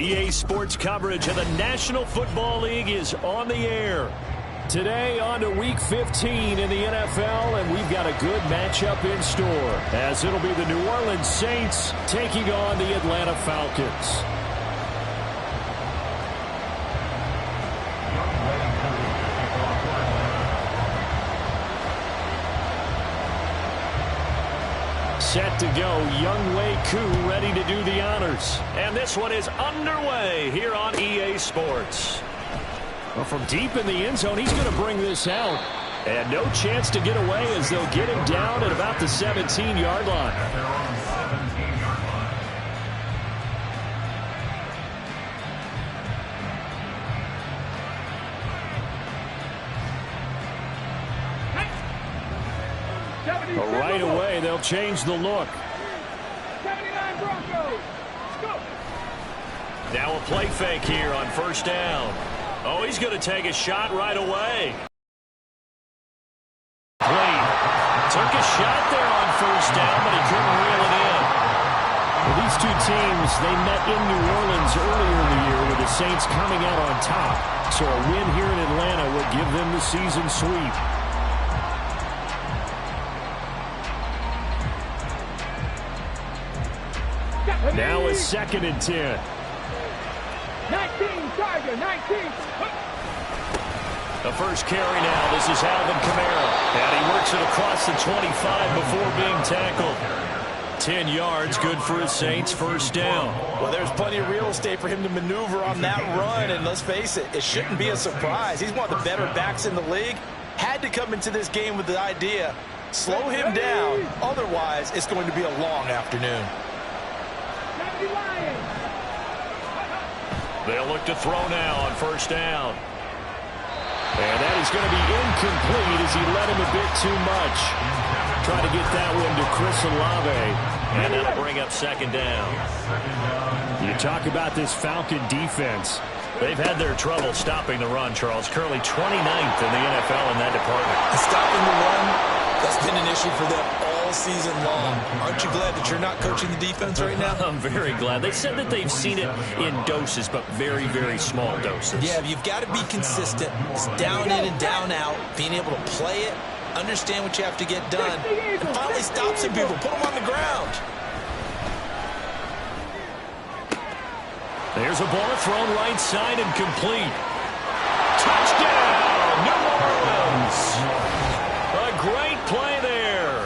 EA Sports coverage of the National Football League is on the air. Today on to Week 15 in the NFL, and we've got a good matchup in store, as it'll be the New Orleans Saints taking on the Atlanta Falcons. Set to go, Younghoe Koo ready to do the honors. And this one is underway here on EA Sports. Well, from deep in the end zone, he's going to bring this out. And no chance to get away as they'll get him down at about the 17-yard line. Right away, they'll change the look. 79 Broncos. Go. Now a play fake here on first down. Oh, he's going to take a shot right away. Took a shot there on first down, but he couldn't reel it in. Well, these two teams, they met in New Orleans earlier in the year with the Saints coming out on top. So a win here in Atlanta would give them the season sweep. Now a 2nd and 10. 19, Tiger, 19. The first carry now. This is Alvin Kamara. And he works it across the 25 before being tackled. 10 yards, good for his Saints, first down. Well, there's plenty of real estate for him to maneuver on that run. And let's face it, it shouldn't be a surprise. He's one of the better backs in the league. Had to come into this game with the idea, slow him down. Otherwise, it's going to be a long afternoon. They'll look to throw now on first down. And that is going to be incomplete as he led him a bit too much. Try to get that one to Chris Olave. And that'll bring up 2nd down. You talk about this Falcon defense. They've had their trouble stopping the run, Charles. Currently 29th in the NFL in that department. Stopping the run, that's been an issue for them all season long. Aren't you glad that you're not coaching the defense right now? I'm very glad. They said that they've seen it in doses, but very, very small doses. Yeah, you've got to be consistent. It's down in and down out, being able to play it, understand what you have to get done, and finally stop some people, put them on the ground. There's a ball thrown right side and complete. Touchdown, New Orleans. A great play there.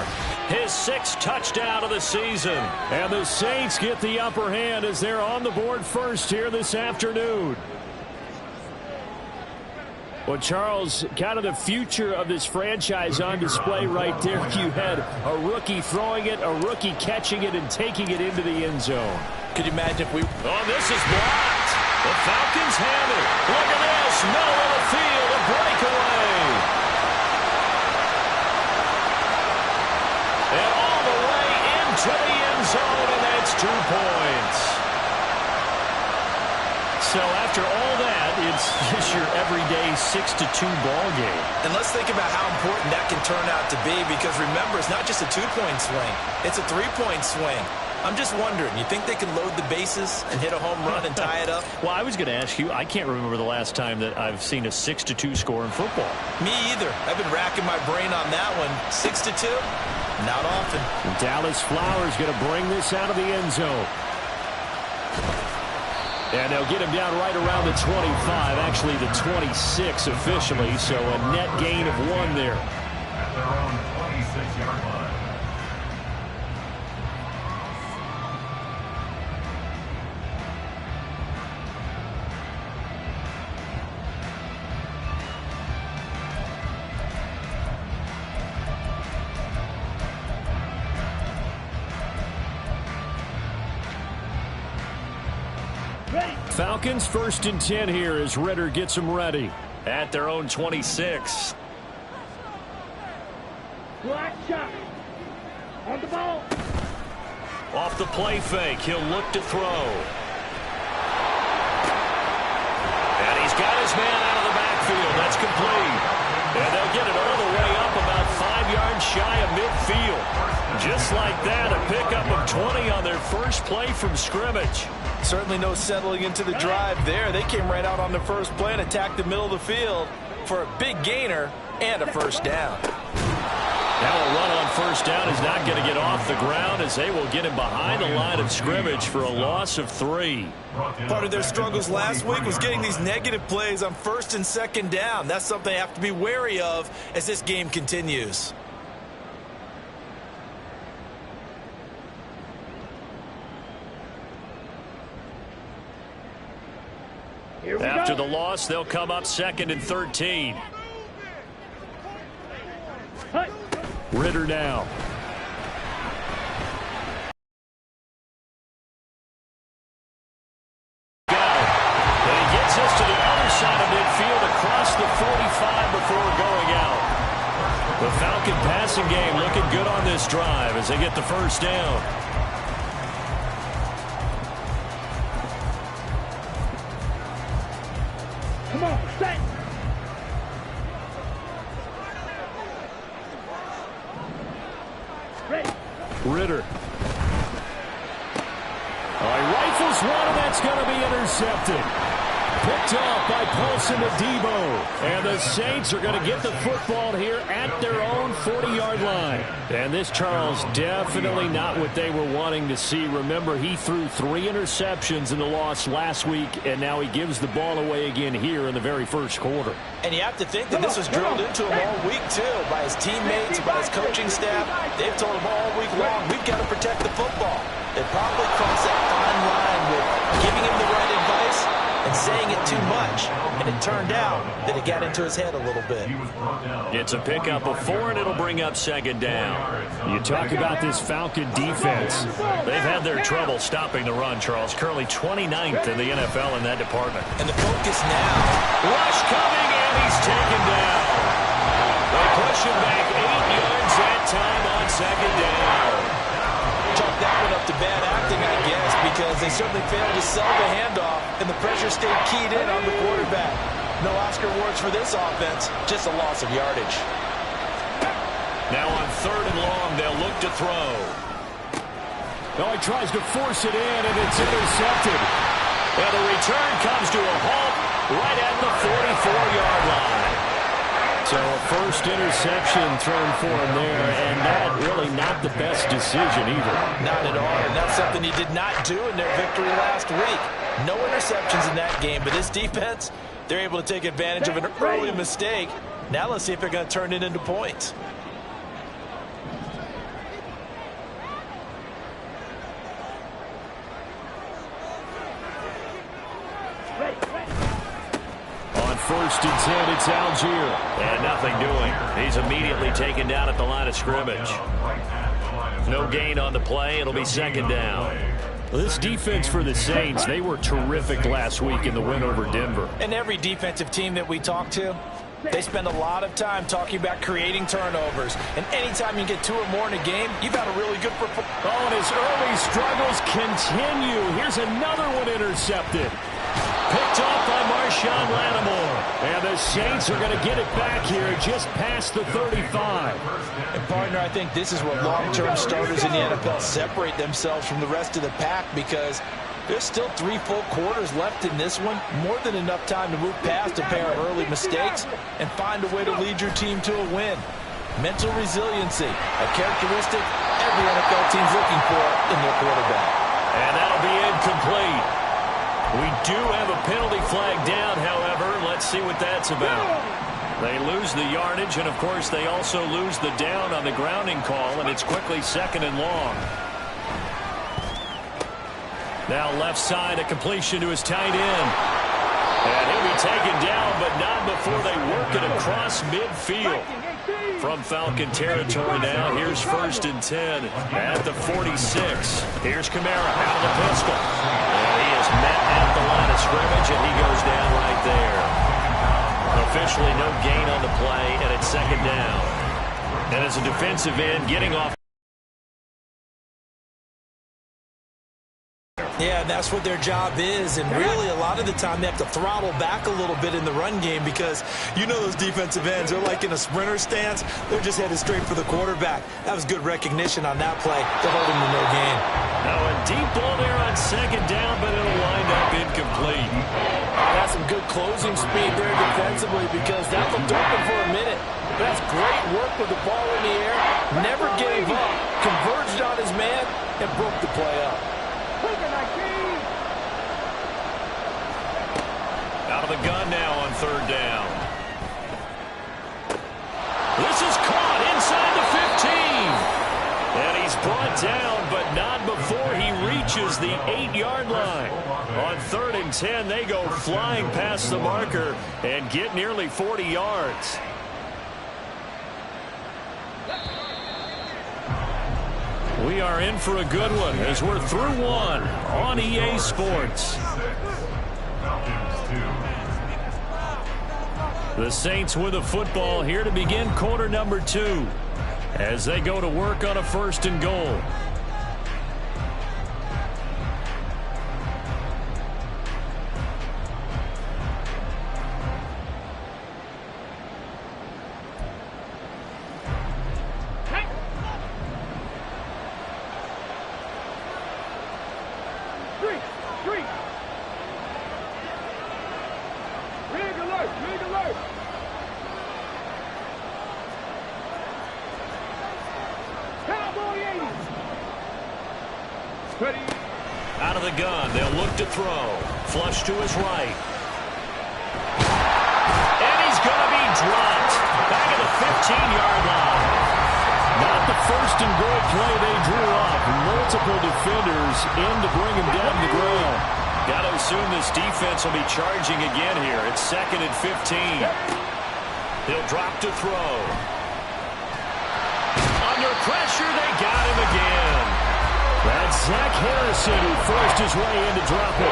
His 6th touchdown of the season. And the Saints get the upper hand as they're on the board first here this afternoon. Well, Charles, kind of the future of this franchise on display right there. You had a rookie throwing it, a rookie catching it, and taking it into the end zone. Could you imagine if we... Oh, this is blocked. The Falcons have it. Look at this. Middle of the field, a breakaway. And all the way into the end zone, and that's 2 points. So after all that, it's just your everyday 6-2 ball game. And let's think about how important that can turn out to be, because remember, it's not just a 2-point swing. It's a 3-point swing. I'm just wondering, you think they can load the bases and hit a home run and tie it up? Well, I was going to ask you, I can't remember the last time that I've seen a 6-2 score in football. Me either. I've been racking my brain on that one. 6-2? Not often. Dallas Flowers going to bring this out of the end zone. And they'll get him down right around the 25, actually the 26 officially, so a net gain of 1 there. At their own 26-yard line. Falcons 1st and 10 here as Ritter gets them ready at their own 26. Black shot. On the ball. Off the play fake, he'll look to throw. And he's got his man out of the backfield. That's complete. And they'll get it all the way up about 5 yards shy of midfield. Just like that, a pickup of 20 on their first play from scrimmage. Certainly no settling into the drive there. They came right out on the first play and attacked the middle of the field for a big gainer and a first down. Now a run on first down is not going to get off the ground as they will get him behind the line of scrimmage for a loss of 3. Part of their struggles last week was getting these negative plays on first and second down. That's something they have to be wary of as this game continues. After the loss, they'll come up 2nd and 13. Ritter now. And he gets us to the other side of midfield across the 45 before going out. The Falcon passing game looking good on this drive as they get the first down. Come on, set. Ready. Ritter. He rifles one, and that's going to be intercepted. Picked off by Paulson Adebo. And the Saints are going to get the football here at their own 40-yard line. And this, Charles, definitely not what they were wanting to see. Remember, he threw 3 interceptions in the loss last week, and now he gives the ball away again here in the very first quarter. And you have to think that this was drilled into him all week, too, by his teammates, by his coaching staff. They've told him all week long, we've got to protect the football. They probably crossed that fine line with giving him the right advice and saying it too much. And it turned out that it got into his head a little bit. It's a pickup of 4, and it'll bring up 2nd down. You talk about this Falcon defense. They've had their trouble stopping the run, Charles. Currently 29th in the NFL in that department. And the focus now. Rush coming, and he's taken down. They push him back 8 yards that time on 2nd down. Chalk that one up to bad acting, I guess, because they certainly failed to sell the handoff, and the pressure stayed keyed in on the quarterback. No Oscar awards for this offense, just a loss of yardage. Now on 3rd and long, they'll look to throw. Oh, he tries to force it in, and it's intercepted. And the return comes to a halt right at the 44-yard line. So a first interception thrown for him there, and that really not the best decision either. Not at all, and that's something he did not do in their victory last week. No interceptions in that game, but his defense, they're able to take advantage of an early mistake. Now let's see if they're going to turn it into points. On 1st and 10, it's Algier. And nothing doing. He's immediately taken down at the line of scrimmage. No gain on the play. It'll be 2nd down. This defense for the Saints, they were terrific last week in the win over Denver. And every defensive team that we talk to, they spend a lot of time talking about creating turnovers. And anytime you get 2 or more in a game, you've had a really good performance. Oh, and his early struggles continue. Here's another one intercepted. Picked off by Marshawn Lattimore. And the Saints are going to get it back here just past the 35. And, partner, I think this is where long-term starters in the NFL separate themselves from the rest of the pack, because there's still 3 full quarters left in this one. More than enough time to move past a pair of early mistakes and find a way to lead your team to a win. Mental resiliency, a characteristic every NFL team's looking for in their quarterback. And that'll be incomplete. We do have a penalty flag down, however. Let's see what that's about. They lose the yardage, and, of course, they also lose the down on the grounding call, and it's quickly 2nd and long. Now left side, a completion to his tight end. And he'll be taken down, but not before they work it across midfield. From Falcon territory now, here's 1st and 10 at the 46. Here's Kamara out of the pistol. And he is met at the line of scrimmage, and he goes down right there. Officially no gain on the play, and it's 2nd down. And as a defensive end, getting off. Yeah, that's what their job is, and really a lot of the time they have to throttle back a little bit in the run game, because you know those defensive ends, they're like in a sprinter stance. They're just headed straight for the quarterback. That was good recognition on that play to hold him to no gain. Now a deep ball there on second down, but it'll wind up incomplete. That's some good closing speed there defensively because that looked open for a minute. That's great work with the ball in the air. Never gave up. Converged on his man and broke the play up. Out of the gun now on third down. This is caught inside the 15. And he's brought down, but not before he reaches the 8-yard line. On 3rd and 10, they go flying past the marker and get nearly 40 yards. We are in for a good one as we're through one on EA Sports. The Saints with the football here to begin quarter number 2 as they go to work on a 1st and goal. Out of the gun, they'll look to throw. Flush to his right. And he's going to be dropped. Back at the 15-yard line. Not the 1st and goal play they drew up. Multiple defenders in to bring him down to the ground. Got to assume this defense will be charging again here. It's 2nd and 15. He'll drop to throw. Under pressure, they got him again. That's Zach Harrison who forced his way in to drop him.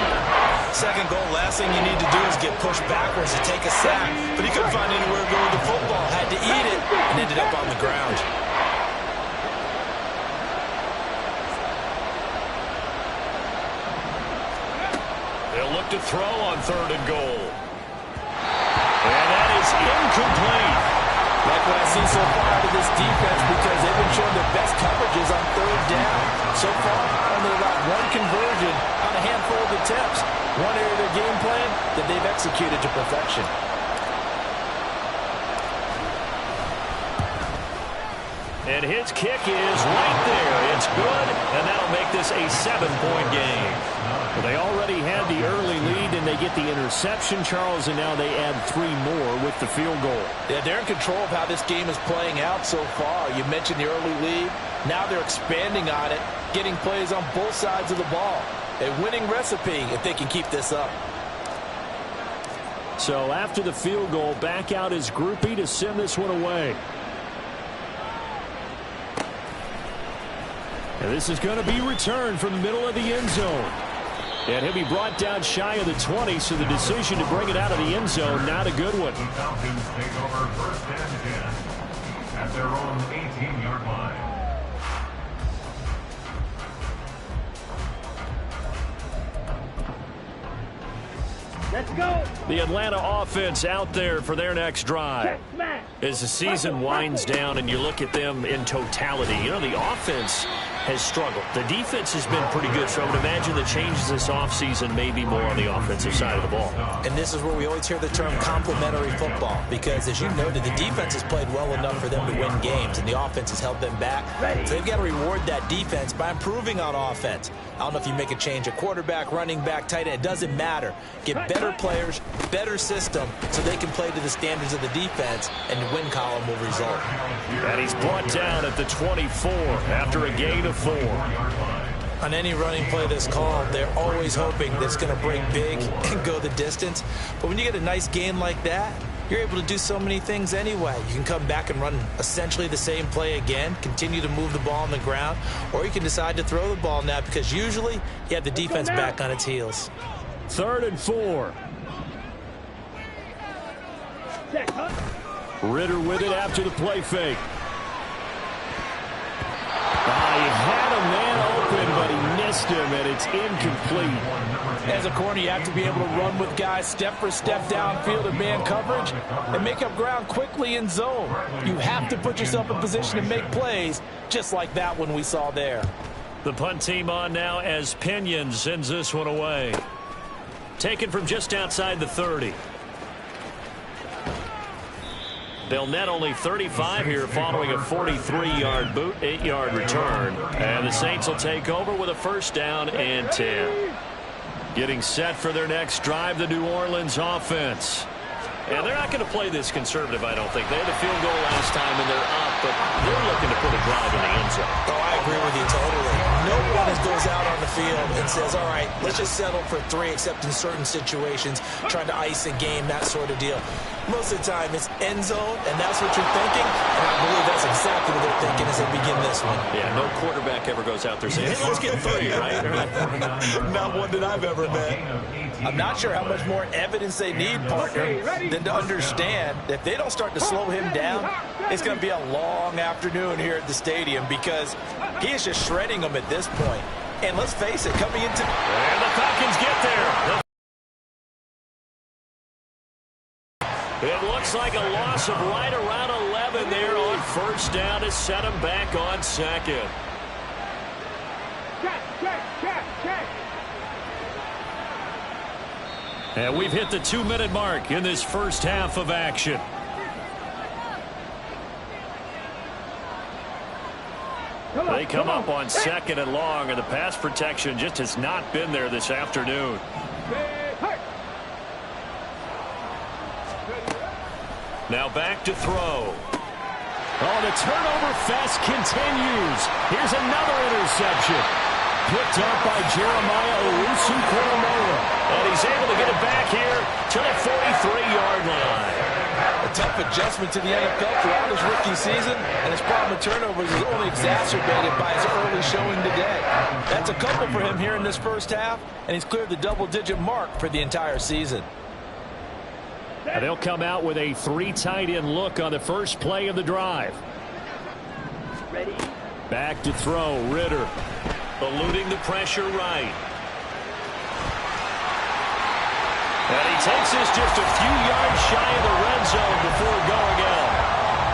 2nd goal, last thing you need to do is get pushed backwards to take a sack. But he couldn't find anywhere to go with the football. Had to eat it and ended up on the ground. They'll look to throw on 3rd and goal. And that is incomplete. Like what I've seen so far out of this defense because they've been showing their best coverages on 3rd down. So far, only allowed 1 conversion on a handful of attempts. One area of their game plan that they've executed to perfection. And his kick is right there. It's good, and that'll make this a 7-point game. Well, they already had the early lead, and they get the interception, Charles, and now they add 3 more with the field goal. Yeah, they're in control of how this game is playing out so far. You mentioned the early lead. Now they're expanding on it, getting plays on both sides of the ball. A winning recipe if they can keep this up. So after the field goal, back out his groupie to send this one away. And this is going to be returned from the middle of the end zone. And he'll be brought down shy of the 20, so the decision to bring it out of the end zone, not a good one. The Falcons take over 1st and 10 at their own 18-yard line. Let's go. The Atlanta offense out there for their next drive. As the season winds down and you look at them in totality, you know, the offense has struggled. The defense has been pretty good, so I would imagine the changes this offseason may be more on the offensive side of the ball. And this is where we always hear the term complementary football because, as you noted, the defense has played well enough for them to win games, and the offense has held them back. So they've got to reward that defense by improving on offense. I don't know if you make a change at quarterback, running back, tight end. It doesn't matter. Get better players, better system, so they can play to the standards of the defense, and the win column will result. And he's brought down at the 24 after a gain of 4. On any running play that's called, they're always hoping that it's going to break big and go the distance. But when you get a nice gain like that, you're able to do so many things anyway. You can come back and run essentially the same play again, continue to move the ball on the ground, or you can decide to throw the ball now because usually you have the defense back on its heels. 3rd and 4. Ritter with it after the play fake. He had a man open, but he missed him, and it's incomplete. As a corner, you have to be able to run with guys step for step downfield in man coverage and make up ground quickly in zone. You have to put yourself in position to make plays just like that one we saw there. The punt team on now as Pinion sends this one away. Taken from just outside the 30. They'll net only 35 here following a 43-yard boot, 8-yard return. And the Saints will take over with a first down and 10. Getting set for their next drive, the New Orleans offense. And they're not going to play this conservative, I don't think. They had a field goal last time, and they're up, but they're looking to put a drive in the end zone. Oh, I agree with you totally. No one goes out on the field and says, all right, let's just settle for 3, except in certain situations, trying to ice a game, that sort of deal. Most of the time, it's end zone, and that's what you're thinking, and I believe that's exactly what they're thinking as they begin this one. Yeah, no quarterback ever goes out there saying, hey, let's get 3, right? Not one that I've ever met. I'm not sure how much more evidence they need, partner, than to understand that if they don't start to slow him down, it's going to be a long afternoon here at the stadium because he is just shredding them at this point. And let's face it, coming into... And the Falcons get there. It looks like a loss of right around 11 there on first down to set them back on second. Check. And we've hit the 2-minute mark in this first half of action. They come up on second and long, and the pass protection just has not been there this afternoon. Now back to throw. Oh, the turnover fest continues. Here's another interception. Picked up by Jeremiah Owusu-Koramoah. And he's able to get it back here to the 43-yard line. A tough adjustment to the NFL throughout his rookie season, and his problem with turnovers is only exacerbated by his early showing today. That's a couple for him here in this first half, and he's cleared the double-digit mark for the entire season. And they'll come out with a 3 tight end look on the first play of the drive. Ready? Back to throw, Ritter. Eluding the pressure right. And he takes this just a few yards shy of the red zone before going out.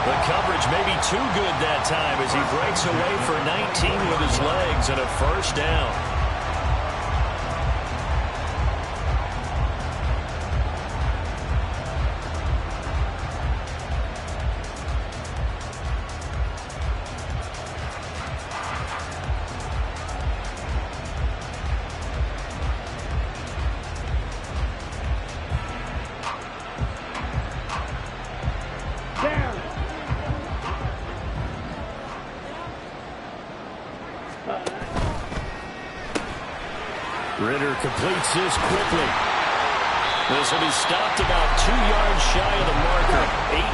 The coverage may be too good that time as he breaks away for 19 with his legs and a first down. Ritter completes this quickly. This will be stopped about 2 yards shy of the marker.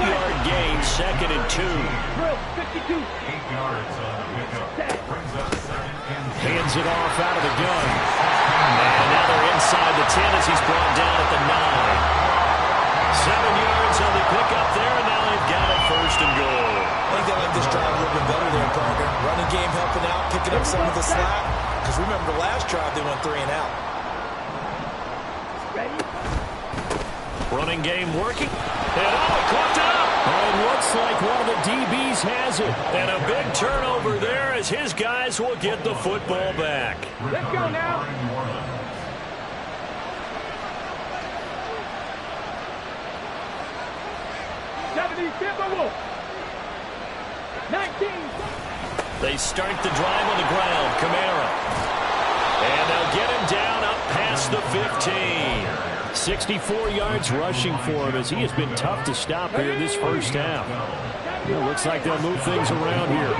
8-yard gain, second and 2. 52. 8 yards on the pickup. Brings up second and 10. Hands it off out of the gun. And now they're inside the 10 as he's brought down at the 9. 7 yards on the pickup there, and now they've got it first and goal. I think they like this drive a little bit better there, partner. Running game helping out, picking up some of the slack. Because remember, the last drive they went 3 and out. Ready? Running game working. And caught up. Oh, it looks like one of the DBs has it. And a big turnover there as his guys will get the football back. Let's go now. 70, 19. They start the drive on the ground. Kamara. And they'll get him down up past the 15. 64 yards rushing for him as he has been tough to stop here in this first half. It looks like they'll move things around here.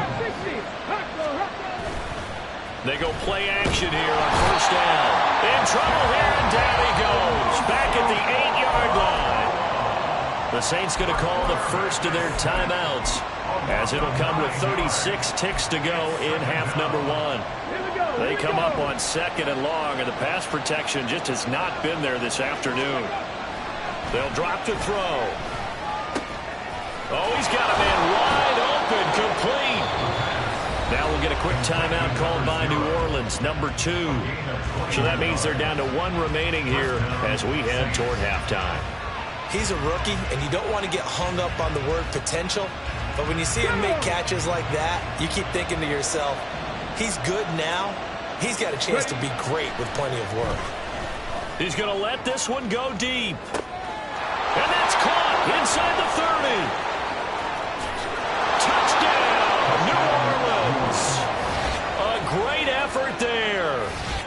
They go play action here on first down. In trouble here, and down he goes. Back at the 8-yard line. The Saints going to call the first of their timeouts as it'll come with 36 ticks to go in half number 1. They come up on second and long, and the pass protection just has not been there this afternoon. They'll drop to throw. Oh, he's got a man wide open, complete. Now we'll get a quick timeout called by New Orleans, number 2. So that means they're down to 1 remaining here as we head toward halftime. He's a rookie, and you don't want to get hung up on the word potential. But when you see him make catches like that, you keep thinking to yourself, He's good now. He's got a chance to be great with plenty of work. He's going to let this one go deep. And that's caught inside the 30. Touchdown, New Orleans. A great effort there.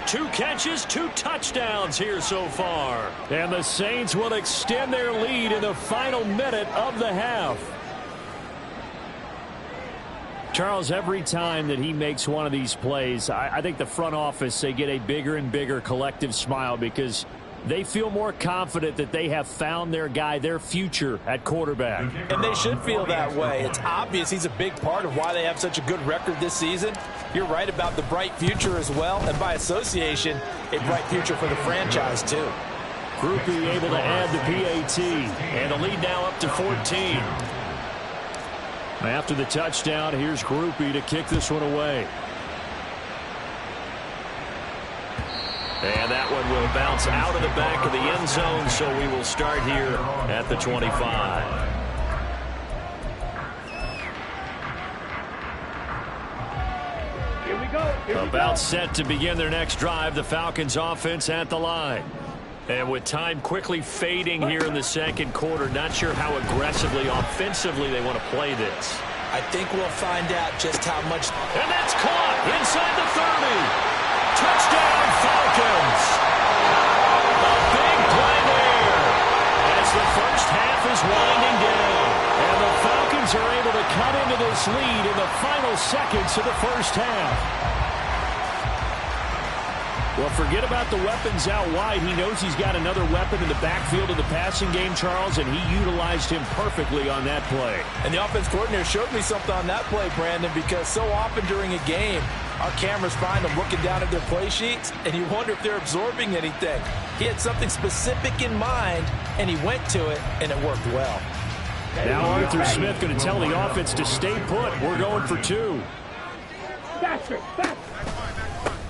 2 catches, 2 touchdowns here so far. And the Saints will extend their lead in the final minute of the half. Charles, every time that he makes one of these plays, I think the front office, they get a bigger and bigger collective smile because they feel more confident that they have found their guy, their future at quarterback. And they should feel that way. It's obvious he's a big part of why they have such a good record this season. You're right about the bright future as well, and by association, a bright future for the franchise too. Groupie able to add the PAT, and the lead now up to 14. After the touchdown, here's Groupie to kick this one away. And that one will bounce out of the back of the end zone, so we will start here at the 25. Here we go. About set to begin their next drive, the Falcons offense at the line. And with time quickly fading here in the second quarter, not sure how aggressively, offensively they want to play this. I think we'll find out just how much. And that's caught inside the 30. Touchdown, Falcons. A big play there as the first half is winding down. And the Falcons are able to cut into this lead in the final seconds of the first half. Well, forget about the weapons out wide. He knows he's got another weapon in the backfield of the passing game, Charles, and he utilized him perfectly on that play. And the offense coordinator showed me something on that play, Brandon, because so often during a game, our cameras find them looking down at their play sheets, and you wonder if they're absorbing anything. He had something specific in mind, and he went to it, and it worked well. Now Arthur Smith going to tell the offense to stay put. We're going for 2. Faster, faster.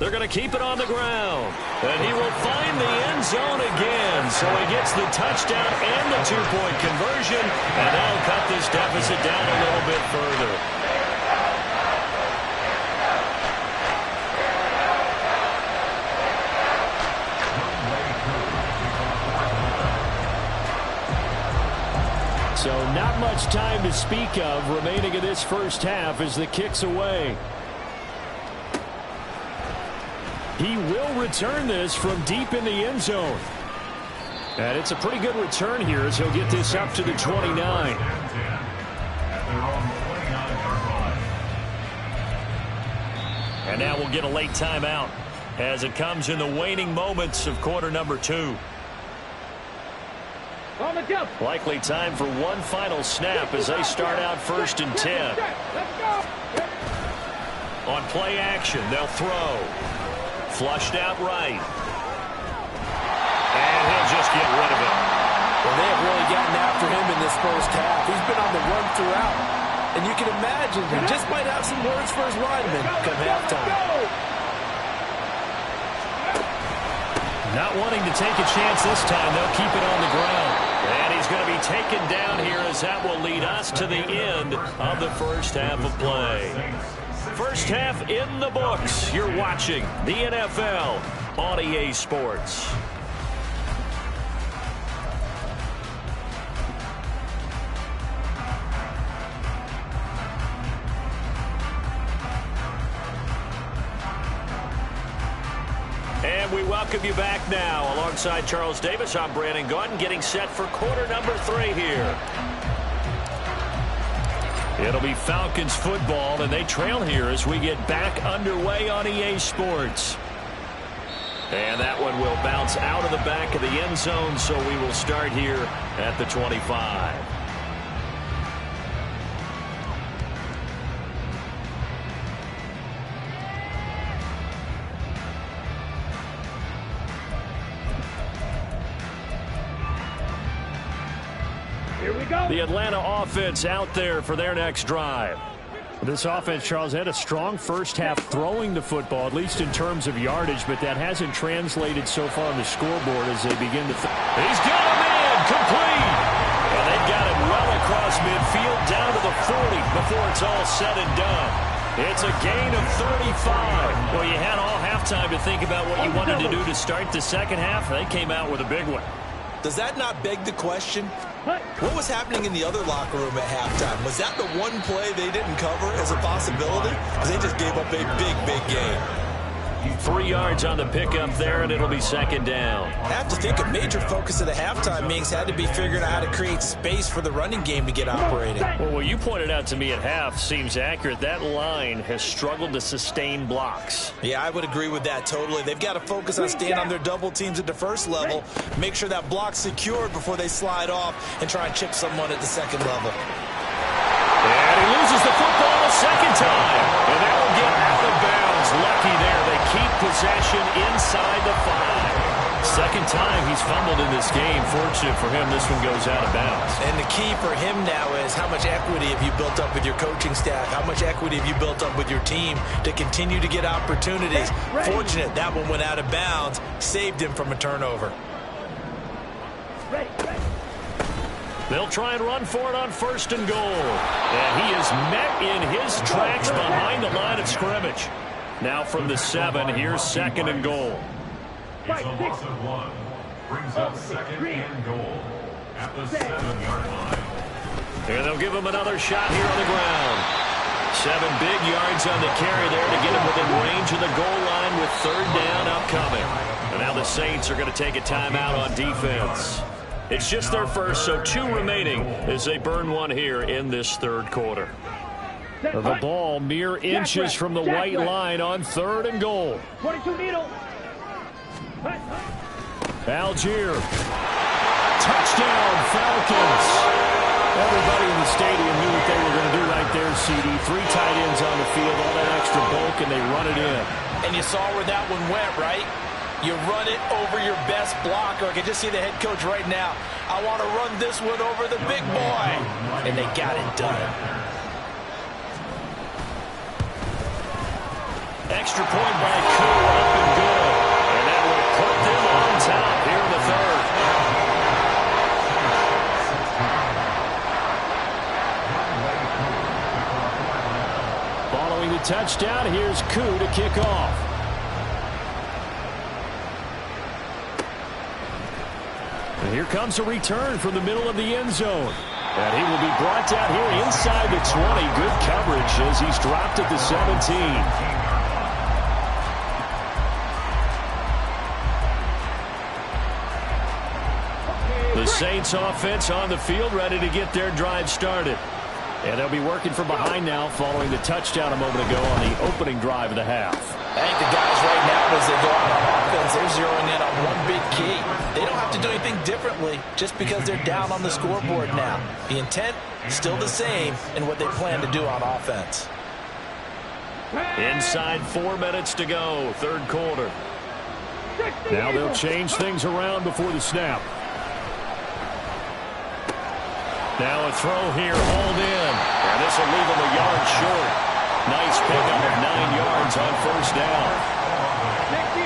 They're going to keep it on the ground. And he will find the end zone again. So he gets the touchdown and the 2-point conversion. And that'll cut this deficit down a little bit further. So not much time to speak of remaining in this first half as the kick's away. He will return this from deep in the end zone. And it's a pretty good return here as he'll get this up to the 29. And now we'll get a late timeout as it comes in the waning moments of quarter number 2. On the jump. Likely time for one final snap as they start out 1st and 10. Let's go. On play action, they'll throw. Flushed out right. And he'll just get rid of it. Well, they have really gotten after him in this first half. He's been on the run throughout. And you can imagine he just might have some words for his linemen come halftime. Not wanting to take a chance this time, they'll keep it on the ground. And he's going to be taken down here as that will lead us to the end of the first half of play. First half in the books. You're watching the NFL on EA Sports. And we welcome you back now. Alongside Charles Davis, I'm Brandon Gaudin, getting set for quarter number 3 here. It'll be Falcons football, and they trail here as we get back underway on EA Sports. And that one will bounce out of the back of the end zone, so we will start here at the 25. Here we go. The Atlanta offense out there for their next drive. This offense, Charles, had a strong first half throwing the football, at least in terms of yardage, but that hasn't translated so far on the scoreboard as they begin to. He's got him in, complete. And they've got him well across midfield down to the 40 before it's all said and done. It's a gain of 35. Well, you had all halftime to think about what you wanted to do to start the second half. They came out with a big one. Does that not beg the question? What was happening in the other locker room at halftime? Was that the one play they didn't cover as a possibility? Because they just gave up a big game. 3 yards on the pickup there, and it'll be second down. I have to think a major focus of the halftime meetings had to be figuring out how to create space for the running game to get operating. Well, what you pointed out to me at half seems accurate. That line has struggled to sustain blocks. Yeah, I would agree with that totally. They've got to focus on staying on their double teams at the first level, make sure that block's secured before they slide off and try and chip someone at the second level. And he loses the football a second time. And that will get out of bounds. Lucky there. They keep possession inside the 5. Second time he's fumbled in this game. Fortunate for him, this one goes out of bounds. And the key for him now is how much equity have you built up with your coaching staff? How much equity have you built up with your team to continue to get opportunities? Fortunate that one went out of bounds. Saved him from a turnover. They'll try and run for it on 1st and goal. And he is met in his tracks behind the line of scrimmage. Now from the 7, here's 2nd and goal. It's a loss of 1. Brings up 2nd and goal at the 7-yard line. And they'll give him another shot here on the ground. 7 big yards on the carry there to get him within range of the goal line with 3rd down upcoming. And now the Saints are going to take a timeout on defense. It's just their first, so 2 remaining as they burn one here in this 3rd quarter. The ball mere inches from the white line on 3rd and goal. 22 needle. Algier. Touchdown, Falcons. Everybody in the stadium knew what they were going to do right there, CD. 3 tight ends on the field, all that extra bulk, and they run it in. And you saw where that one went, right? You run it over your best blocker. I can just see the head coach right now. I want to run this one over the big boy. And they got it done. Extra point by Koo, up and good. And that will put them on top here in the 3rd. Following the touchdown, here's Koo to kick off. And here comes a return from the middle of the end zone. And he will be brought down here inside the 20. Good coverage as he's dropped at the 17. The Saints offense on the field, ready to get their drive started. And they'll be working from behind now following the touchdown a moment ago on the opening drive of the half. I think the guys right now, as they go out on offense, they're zeroing in on one big key. They don't have to do anything differently just because they're down on the scoreboard now. The intent still the same in what they plan to do on offense. Inside 4 minutes to go, 3rd quarter. Now they'll change things around before the snap. Now a throw here, hauled in. And this will leave him a yard short. Nice pickup of 9 yards on 1st down. 60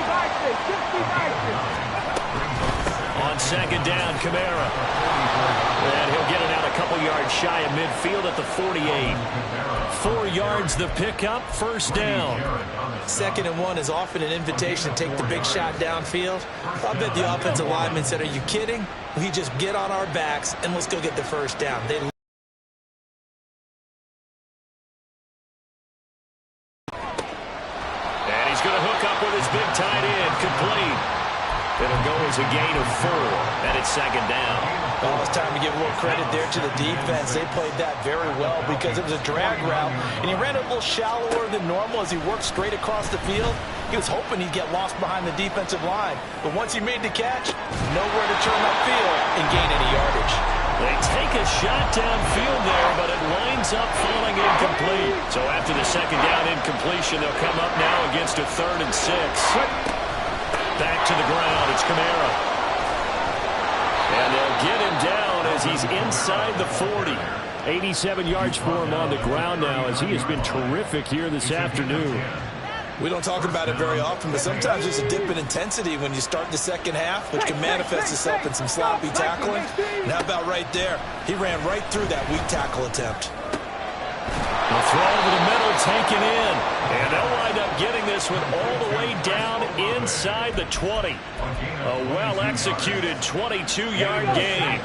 on 2nd down, Kamara. And he'll get it out a couple yards shy of midfield at the 48. 4 yards the pickup, 1st down. 2nd and 1 is often an invitation to take the big shot downfield. I bet the offensive lineman said, are you kidding? We just get on our backs and let's go get the 1st down. And he's going to hook up with his big tight end, complete. It'll go as a gain of 4, and it's 2nd down. Well, it's time to give a little credit there to the defense. They played that very well because it was a drag route, and he ran a little shallower than normal as he worked straight across the field. He was hoping he'd get lost behind the defensive line, but once he made the catch, nowhere to turn upfield and gain any yardage. They take a shot downfield there, but it winds up falling incomplete. So after the 2nd down incompletion, they'll come up now against a 3rd and 6. Back to the ground, it's Kamara. And they'll get him down as he's inside the 40. 87 yards for him on the ground now as he has been terrific here this afternoon. we don't talk about it very often, but sometimes there's a dip in intensity when you start the second half, which can manifest itself in some sloppy tackling. And how about right there? He ran right through that weak tackle attempt. The throw over the middle taken in. And they'll wind up getting this one all the way down inside the 20. A well-executed 22-yard gain.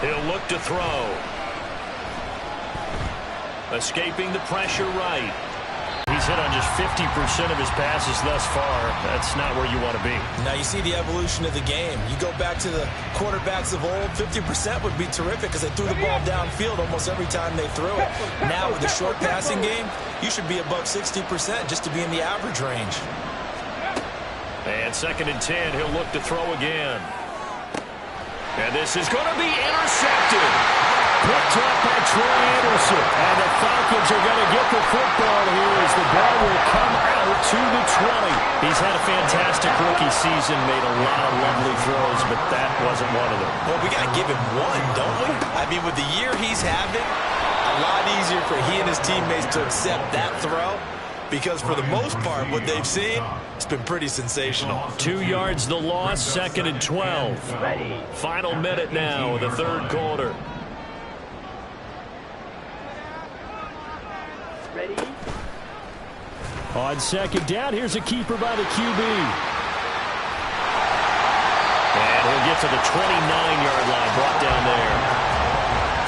He'll look to throw. Escaping the pressure right. He's hit on just 50% of his passes thus far. That's not where you want to be. Now you see the evolution of the game. You go back to the quarterbacks of old, 50% would be terrific because they threw the ball downfield almost every time they threw it. Now with the short passing game, you should be above 60% just to be in the average range. And 2nd and 10, he'll look to throw again. And this is going to be intercepted. Picked up by Troy Anderson. And the Falcons are going to get the football here as the ball will come out to the 20. He's had a fantastic rookie season, made a lot of lovely throws, but that wasn't one of them. Well, we got to give him one, don't we? I mean, with the year he's having, a lot easier for he and his teammates to accept that throw. Because for the most part, what they've seen, it's been pretty sensational. 2 yards the loss, 2nd and 12. Final minute now of the 3rd quarter. On 2nd down, here's a keeper by the QB. And he'll get to the 29-yard line, brought down there.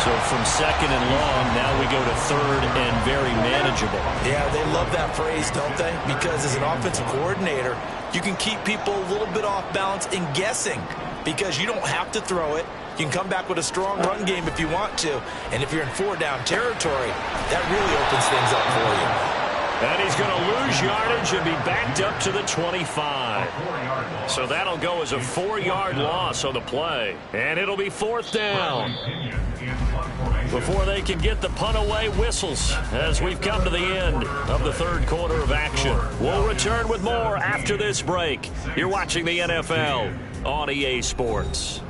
So from 2nd and long, now we go to 3rd and very manageable. Yeah, they love that phrase, don't they? Because as an offensive coordinator, you can keep people a little bit off balance and guessing because you don't have to throw it. You can come back with a strong run game if you want to. And if you're in 4-down territory, that really opens things up for you. And he's going to lose yardage and be backed up to the 25. So that'll go as a 4-yard loss on the play. And it'll be 4th down. Before they can get the punt away, whistles as we've come to the end of the 3rd quarter of action. We'll return with more after this break. You're watching the NFL on EA Sports.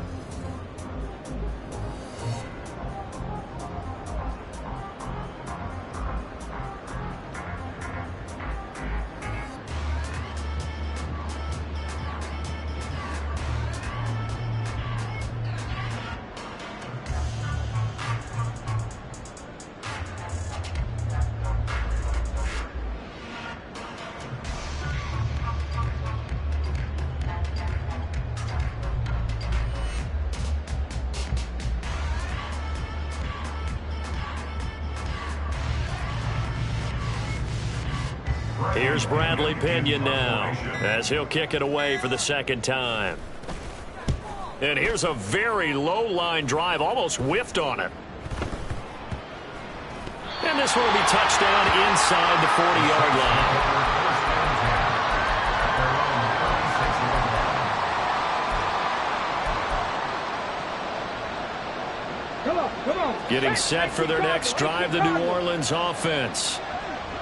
Here's Bradley Pinion now as he'll kick it away for the 2nd time. And here's a very low line drive, almost whiffed on it. And this one will be touchdown inside the 40-yard line. Come on. Getting set for their next drive, the New Orleans offense.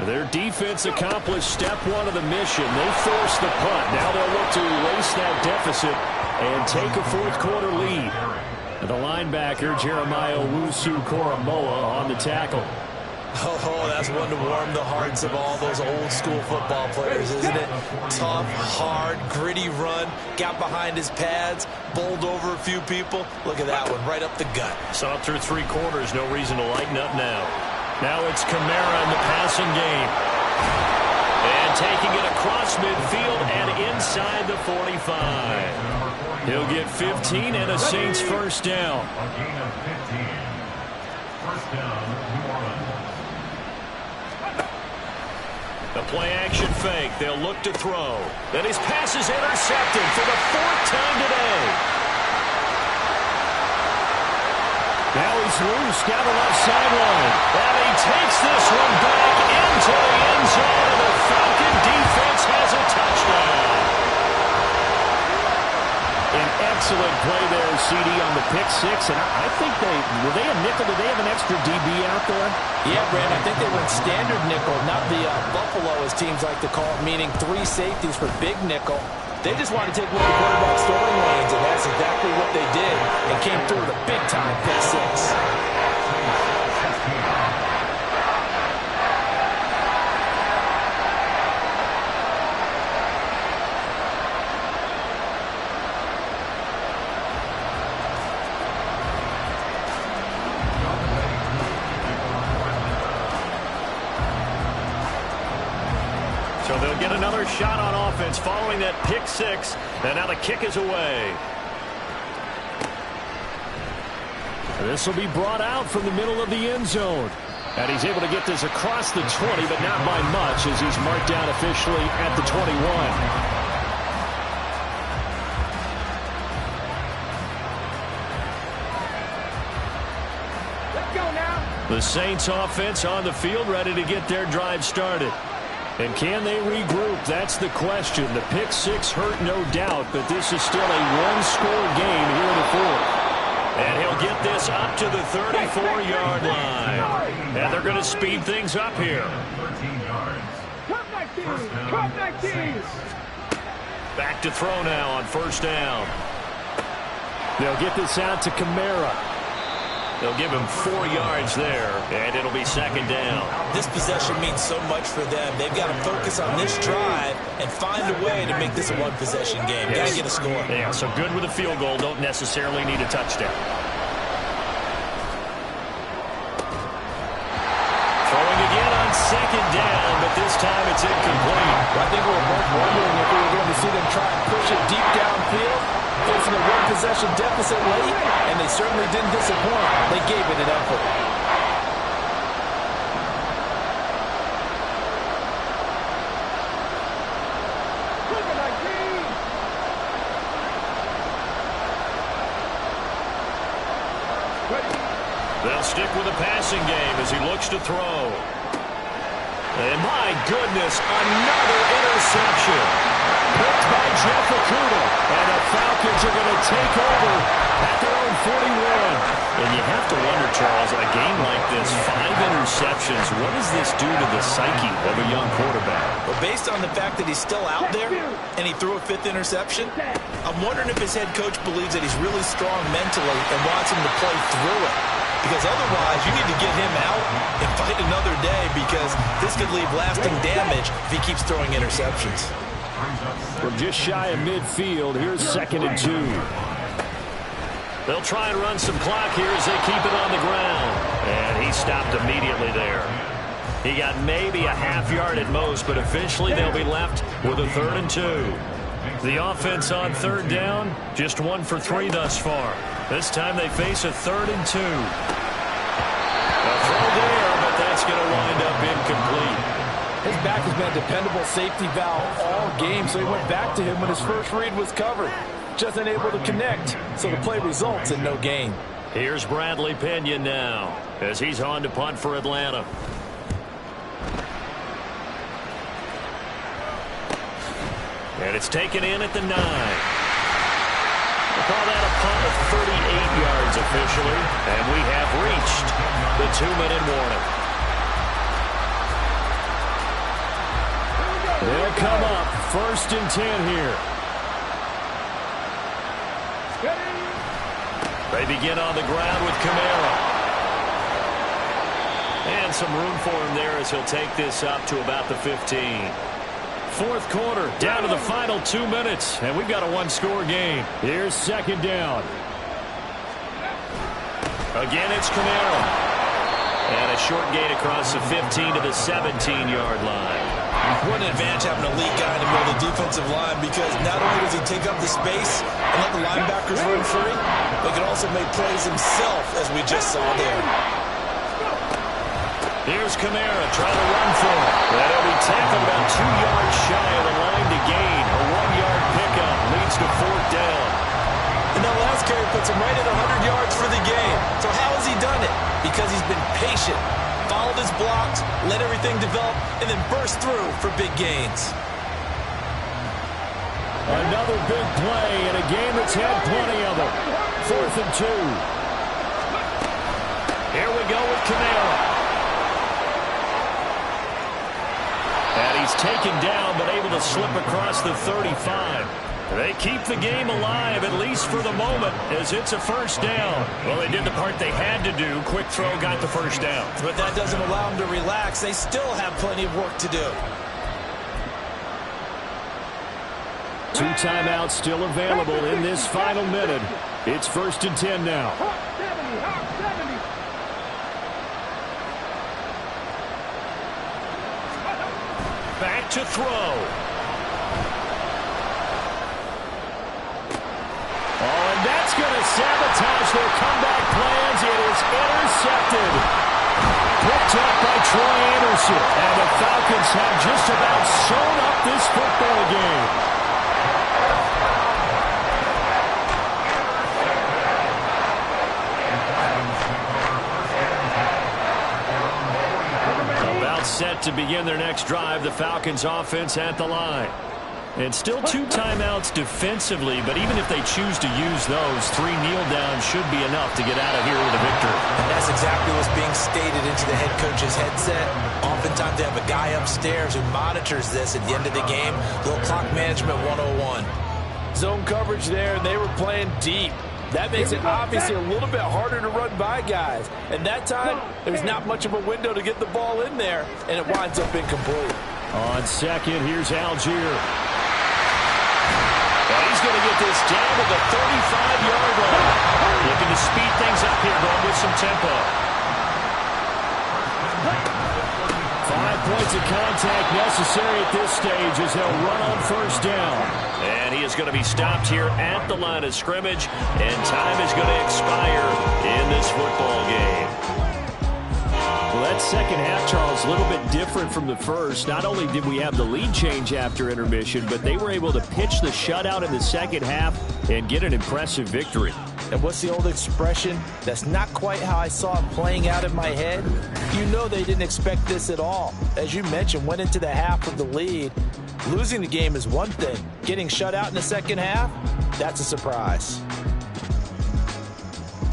Their defense accomplished step 1 of the mission. They forced the punt. Now they'll look to erase that deficit and take a 4th quarter lead. The linebacker, Jeremiah Owusu-Koramoah, on the tackle. Oh, that's one to warm the hearts of all those old school football players, isn't it? Tough, hard, gritty run, got behind his pads, bowled over a few people. Look at that one, right up the gut. Saw it through 3 quarters, no reason to lighten up now. Now it's Kamara in the passing game. And taking it across midfield and inside the 45. He'll get 15 and a Saints 1st down. A gain of 15. 1st down, New Orleans. The play action fake. They'll look to throw. Then his pass is intercepted for the 4th time today. Now he's loose down the left sideline. And he takes this one back into the end zone. And the Falcon defense has a touchdown. An excellent play there, CD, on the pick 6. And I think were they a nickel? Did they have an extra DB out there? Yeah, Brand, I think they went standard nickel, not the Buffalo, as teams like to call it, meaning 3 safeties for big nickel. They just wanted to take one of the quarterback's throwing lanes, and that's exactly what they did, and came through with a big-time pick 6. So they'll get another shot on offense following that pick six. And now the kick is away. This will be brought out from the middle of the end zone. And he's able to get this across the 20, but not by much as he's marked down officially at the 21. The Saints offense on the field ready to get their drive started. And can they regroup? That's the question. The pick six hurt, no doubt, but this is still a one-score game here in the fourth. And he'll get this up to the 34-yard line. And they're going to speed things up here. 13 yards. Back to throw now on first down. They'll get this out to Kamara. They'll give him 4 yards there, and it'll be second down. This possession means so much for them. They've got to focus on this drive and find a way to make this a one-possession game. Got to get a score. Yeah, so good with a field goal. Don't necessarily need a touchdown. Throwing again on second down, but this time it's incomplete. I think we were both wondering if we were going to see them try and push it deep downfield, facing a one-possession deficit late, and they certainly didn't disappoint. They gave it an effort. They'll stick with the passing game as he looks to throw. And my goodness, another interception. Picked by Jeff Okuda. And the Falcons are going to take over at their own 41. And you have to wonder, Charles, a game like this, 5 interceptions, what does this do to the psyche of a young quarterback? Well, based on the fact that he's still out there and he threw a 5th interception, I'm wondering if his head coach believes that he's really strong mentally and wants him to play through it. Because otherwise, you need to get him out and fight another day, because this could leave lasting damage if he keeps throwing interceptions. From just shy of midfield, here's 2nd and 2. They'll try and run some clock here as they keep it on the ground. And he stopped immediately there. He got maybe a half yard at most, but officially they'll be left with a 3rd and 2. The offense on 3rd down, just 1 for 3 thus far. This time they face a 3rd and 2. A throw there, but that's going to wind up incomplete. His back has been a dependable safety valve all game, so he went back to him when his first read was covered. Just unable to connect, so the play results in no gain. Here's Bradley Pinion now as he's on to punt for Atlanta. And it's taken in at the 9. We'll call that a punt of 38 yards officially, and we have reached the 2-minute warning. They'll come up 1st and 10 here. They begin on the ground with Kamara. And some room for him there as he'll take this up to about the 15. 4th quarter, down to the final 2 minutes, and we've got a 1-score game. Here's 2nd down. Again, it's Kamara. And a short gain across the 15 to the 17-yard line. What an advantage having a elite guy in the middle of the defensive line, because not only does he take up the space and let the linebackers run free, but can also make plays himself, as we just saw there. Here's Kamara trying to run for it. And he'll be tackled about 2 yards shy of the line to gain. A 1-yard pickup leads to 4th down. And that last carry puts him right at 100 yards for the game. So how has he done it? Because he's been patient, followed his blocks, let everything develop, and then burst through for big gains. Another big play in a game that's had plenty of them. 4th and 2. Here we go with Kamara. And he's taken down, but able to slip across the 35. They keep the game alive, at least for the moment, as it's a 1st down. Well, they did the part they had to do. Quick throw got the 1st down. But that doesn't allow them to relax. They still have plenty of work to do. 2 timeouts still available in this final minute. It's 1st and 10 now. back to throw. Oh, and that's going to sabotage their comeback plans. It is intercepted. Picked up by Troy Anderson. And the Falcons have just about sewn up this football game. About set to begin their next drive. The Falcons offense at the line. And still 2 timeouts defensively, but even if they choose to use those, 3 kneel downs should be enough to get out of here with a victory. And that's exactly what's being stated into the head coach's headset. Oftentimes they have a guy upstairs who monitors this at the end of the game. Little clock management 101. Zone coverage there, and they were playing deep. That makes it obviously a little bit harder to run by guys. And that time, there's not much of a window to get the ball in there, and it winds up incomplete. On second, here's Algier. And he's going to get this down to the 35-yard line. Looking to speed things up here, going with some tempo. 5 points of contact necessary at this stage as they'll run on first down. And he is going to be stopped here at the line of scrimmage, and time is going to expire in this football game. Well, that second half, Charles, a little bit different from the first. Not only did we have the lead change after intermission, but they were able to pitch the shutout in the second half and get an impressive victory. And what's the old expression? That's not quite how I saw it playing out in my head. You know they didn't expect this at all. As you mentioned, went into the half with the lead. Losing the game is one thing. Getting shut out in the second half, that's a surprise.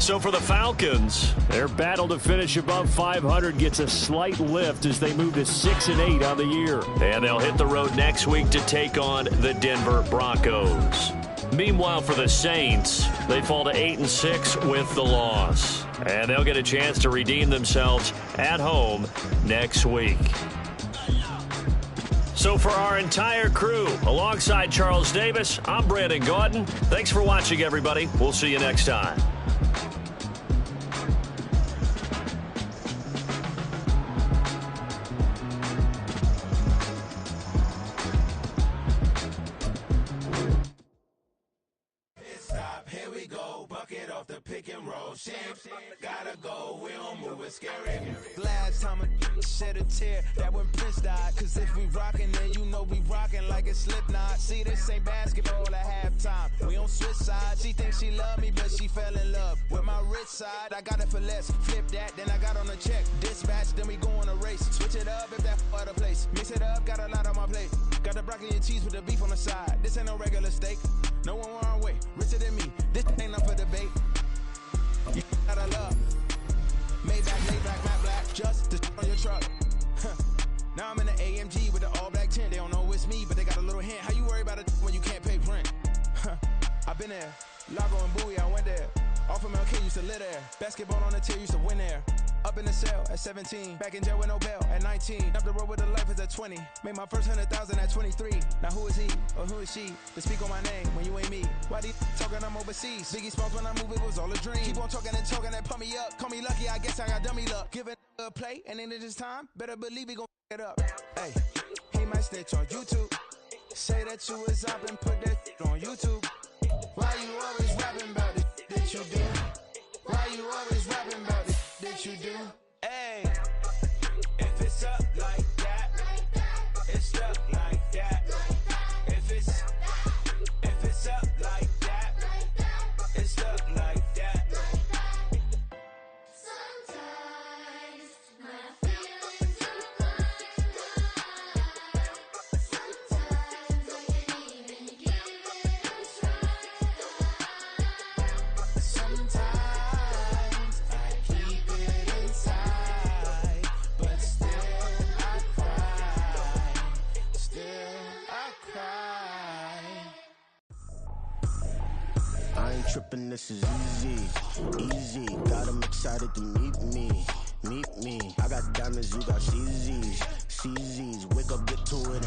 So for the Falcons, their battle to finish above 500 gets a slight lift as they move to 6-8 on the year. And they'll hit the road next week to take on the Denver Broncos. Meanwhile, for the Saints, they fall to 8-6 with the loss. And they'll get a chance to redeem themselves at home next week. So for our entire crew, alongside Charles Davis, I'm Brandon Gaudin. Thanks for watching, everybody. We'll see you next time. Gotta go, we don't move it scary. Last time a shed a tear, that when Prince died. Cause if we rockin', then you know we rockin' like a Slipknot. See, this ain't basketball at halftime. We on switch sides. She thinks she love me, but she fell in love with my rich side. I got it for less. Flip that, then I got on a check. Dispatch, then we go on a race. Switch it up if that other place. Mix it up, got a lot on my plate. Got the broccoli and cheese with the beef on the side. This ain't no regular steak. No one wrong way. Richer than me. This ain't up for debate. You gotta love. Maybach, laid back, matte black, just to on your truck. Now I'm in the AMG with the all black tint. They don't know it's me, but they got a little hint. How you worry about it when you can't pay rent? I've been there. Lago and Bowie, I went there. Off of MLK, used to live there. Basketball on the tier, used to win there. Up in the cell at 17. Back in jail with no bail at 19. Up the road with the life is at 20. Made my first 100,000 at 23. Now who is he or who is she to speak on my name when you ain't me? Why they talking I'm overseas? Biggie Smalls when I move, it was all a dream. Keep on talking and talking and pump me up. Call me lucky, I guess I got dummy luck. Give it a play and then it's time. Better believe we gon' it up. Hey, he might snitch on YouTube. Say that you was up and put that on YouTube. Why you always rapping about it that you do? Why you always rapping about it that you do? Hey, if it's up like that, it's up like that. If it's up like that, it's up like that. Sometimes my feelings are blind. Sometimes I can't even give it a try. Sometimes I keep it inside, but still I cry. Still I cry. I ain't tripping, this is easy, easy. Got 'em excited to meet me. I got diamonds, you got CZs, wake up, get to it.